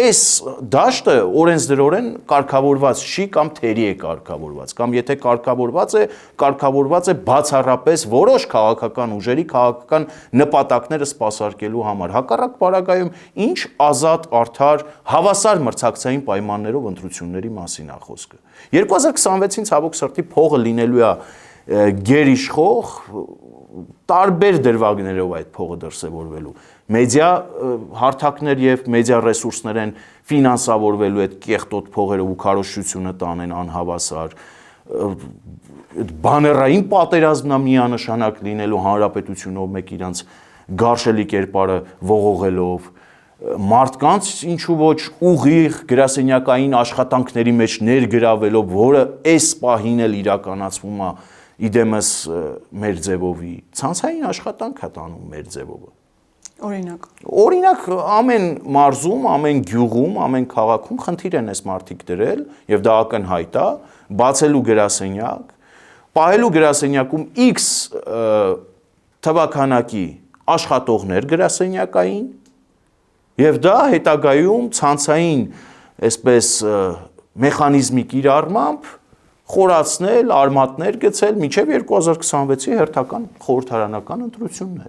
այս դաշտը օրենսդրորեն կարգավորված չի կամ թերի է կարգավորված, կամ եթե կարգավորված է բացառապես որոշ քաղաքական ուժերի քաղաքական նպատակները սպասարկելու համար։ Հակառակ պարագայում ինչ ազատ, արդար, հավասար մրցակցային պայմաններով ընտրությունների մասին է խոսքը։ 2026-ին ցավոք սրտի փողը լինելու է գերիշխող, տարբեր դրվագներով այդ փողը դրսևորվելու։ Մեդիա հարթակներ եւ մեդիա ռեսուրսներ են ֆինանսավորվելու այդ կեղտոտ փողերով ու քարոզչությունը տանեն անհավասար։ Բաներային պատերազմն է միանշանակ լինելու հանրապետությունով մեկ իրանց գարշելի կերպարը ողողելով, մարդկանց ինչու ոչ ուղիղ գրասենյակային աշխատանքների մեջ ներգրավելով, որը այս պահին էլ իրականացվում է իդեմս մեր ձևովի, ցանցային աշխատանք է տանում մեր ձևովը։ Օրինակ ամեն մարզում, ամեն գյուղում, ամեն քաղաքում խնդիր են այս մարդիկ դրել եւ դա ակնհայտ է, բացելու գրասենյակ, պահելու գրասենյակում X թվականակի աշխատողներ գրասենյակային եւ դա հետագայում ցանցային այսպես մեխանիզմի կիրառմամբ խորացնել, արմատներ գցել մինչև 2026-ի հերթական խորհրդարանական ընտրություններ։